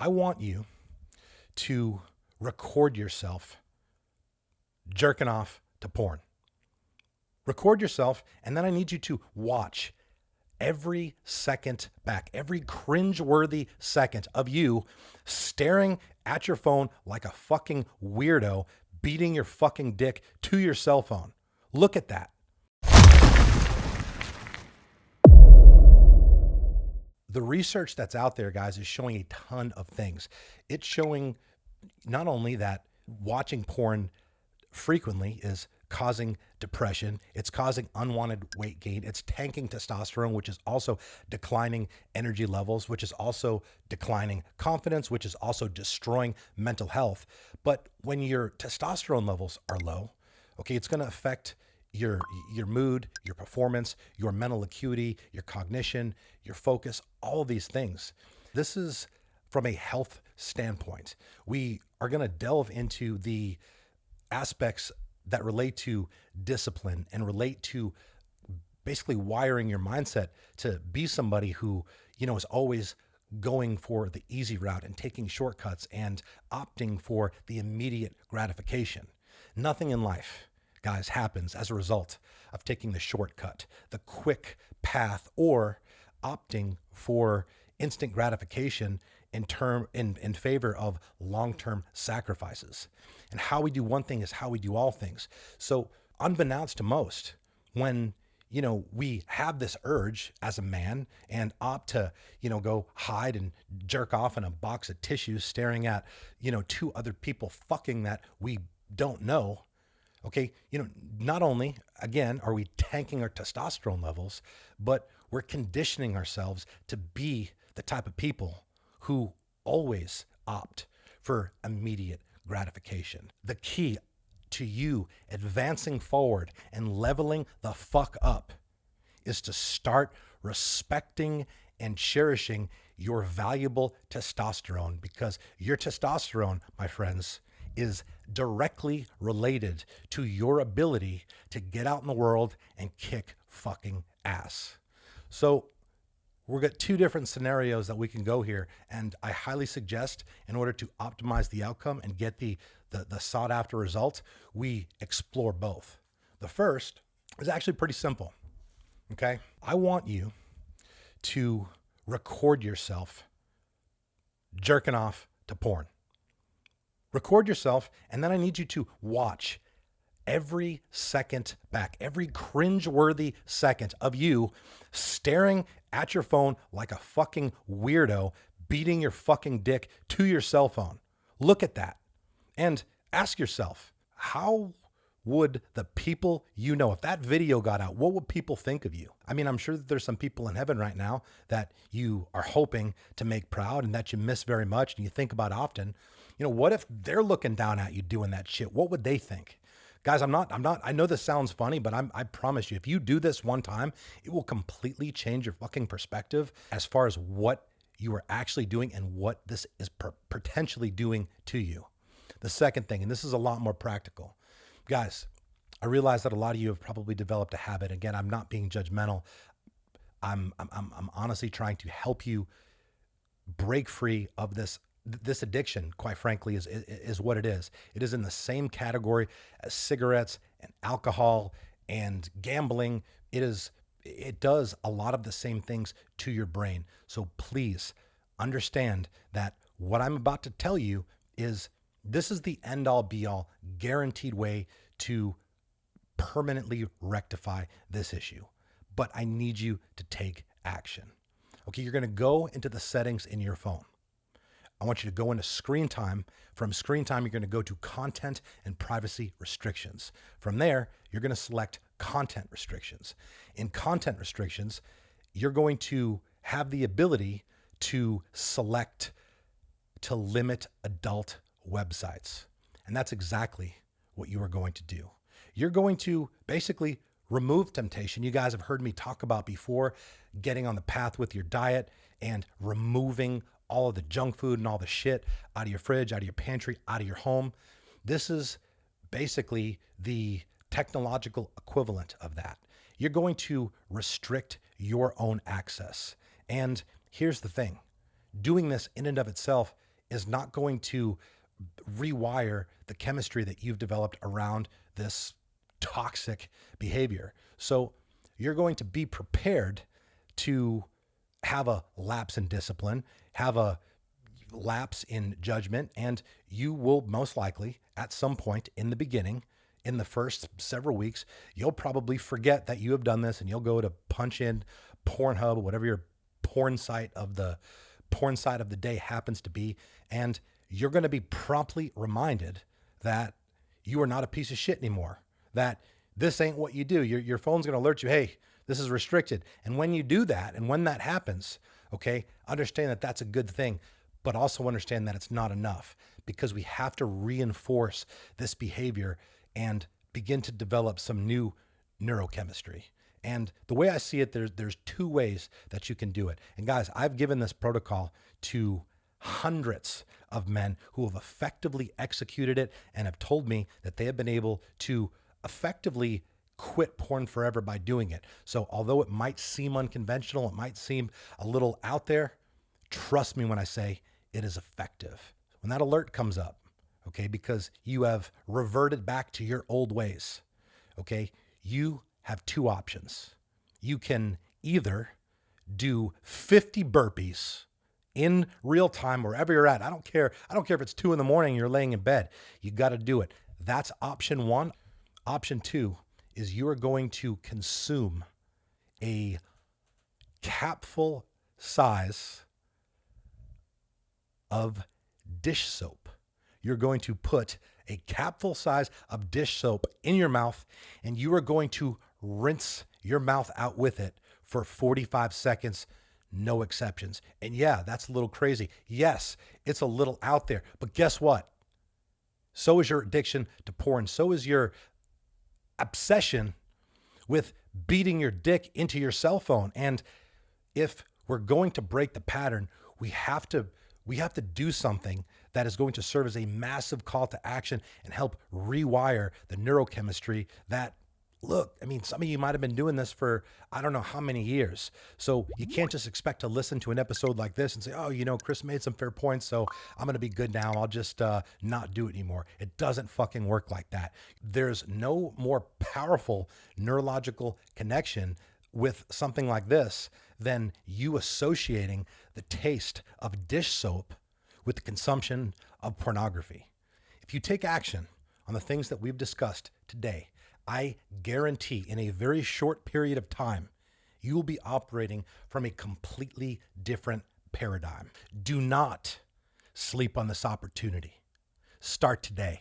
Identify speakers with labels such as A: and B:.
A: I want you to record yourself jerking off to porn. Record yourself, and then I need you to watch every second back, every cringe-worthy second of you staring at your phone like a fucking weirdo, beating your fucking dick to your cell phone. Look at that. The research that's out there, guys, is showing a ton of things. It's showing not only that watching porn frequently is causing depression, it's causing unwanted weight gain, it's tanking testosterone, which is also declining energy levels, which is also declining confidence, which is also destroying mental health. But when your testosterone levels are low, okay, it's going to affect your mood, your performance, your mental acuity, your cognition, your focus, all of these things. This is from a health standpoint. We are going to delve into the aspects that relate to discipline and relate to basically wiring your mindset to be somebody who, is always going for the easy route and taking shortcuts and opting for the immediate gratification. Nothing in life, guys, happens as a result of taking the shortcut, the quick path, or opting for instant gratification in favor of long-term sacrifices. And how we do one thing is how we do all things. So unbeknownst to most, when we have this urge as a man and opt to, go hide and jerk off in a box of tissues, staring at, two other people fucking that we don't know. Okay. Not only, again, are we tanking our testosterone levels, but we're conditioning ourselves to be the type of people who always opt for immediate gratification. The key to you advancing forward and leveling the fuck up is to start respecting and cherishing your valuable testosterone, because your testosterone, my friends, is directly related to your ability to get out in the world and kick fucking ass. So we've got two different scenarios that we can go here, and I highly suggest, in order to optimize the outcome and get the sought after result, we explore both. The first is actually pretty simple. Okay. I want you to record yourself jerking off to porn. Record yourself, and then I need you to watch every second back, every cringe-worthy second of you staring at your phone like a fucking weirdo, beating your fucking dick to your cell phone. Look at that. And ask yourself, how would the people if that video got out, what would people think of you? I mean, I'm sure that there's some people in heaven right now that you are hoping to make proud and that you miss very much and you think about often. What if they're looking down at you doing that shit? What would they think? Guys, I know this sounds funny, but I promise you, if you do this one time, it will completely change your fucking perspective as far as what you are actually doing and what this is potentially doing to you. The second thing, and this is a lot more practical. Guys, I realize that a lot of you have probably developed a habit. Again, I'm not being judgmental. I'm honestly trying to help you break free of this addiction. Quite frankly, is what it is. It is in the same category as cigarettes and alcohol and gambling. It does a lot of the same things to your brain. So please understand that what I'm about to tell you this is the end all be all guaranteed way to permanently rectify this issue. But I need you to take action. Okay, you're going to go into the settings in your phone. I want you to go into screen time. From screen time, you're going to go to content and privacy restrictions. From there, you're going to select content restrictions. In content restrictions, you're going to have the ability to select to limit adult websites. And that's exactly what you are going to do. You're going to basically remove temptation. You guys have heard me talk about before, getting on the path with your diet and removing all of the junk food and all the shit out of your fridge, out of your pantry, out of your home. This is basically the technological equivalent of that. You're going to restrict your own access. And here's the thing. Doing this in and of itself is not going to rewire the chemistry that you've developed around this toxic behavior. So you're going to be prepared to have a lapse in discipline, have a lapse in judgment, and you will most likely at some point in the beginning, in the first several weeks, you'll probably forget that you have done this, and you'll go to punch in Pornhub or whatever your porn site of the day happens to be, and you're going to be promptly reminded that you are not a piece of shit anymore, that this ain't what you do. Your phone's going to alert you, hey, this is restricted. And when you do that, and when that happens, okay, understand that that's a good thing, but also understand that it's not enough, because we have to reinforce this behavior and begin to develop some new neurochemistry. And the way I see it, there's two ways that you can do it. And guys, I've given this protocol to hundreds of men who have effectively executed it and have told me that they have been able to effectively quit porn forever by doing it. So although it might seem unconventional, it might seem a little out there, trust me when I say it is effective. When that alert comes up, okay, because you have reverted back to your old ways, okay, you have two options. You can either do 50 burpees in real time, wherever you're at. I don't care if it's 2 a.m. and you're laying in bed. You got to do it. That's option one. Option two is you are going to consume a capful size of dish soap. You're going to put a capful size of dish soap in your mouth, and you are going to rinse your mouth out with it for 45 seconds, no exceptions. And yeah, that's a little crazy. Yes, it's a little out there, but guess what? So is your addiction to porn. So is your obsession with beating your dick into your cell phone. And if we're going to break the pattern, we have to do something that is going to serve as a massive call to action and help rewire the neurochemistry that, look, I mean, some of you might have been doing this for I don't know how many years. So you can't just expect to listen to an episode like this and say, oh, Chris made some fair points, so I'm going to be good now. I'll just not do it anymore. It doesn't fucking work like that. There's no more powerful neurological connection with something like this than you associating the taste of dish soap with the consumption of pornography. If you take action on the things that we've discussed today, I guarantee in a very short period of time, you will be operating from a completely different paradigm. Do not sleep on this opportunity. Start today.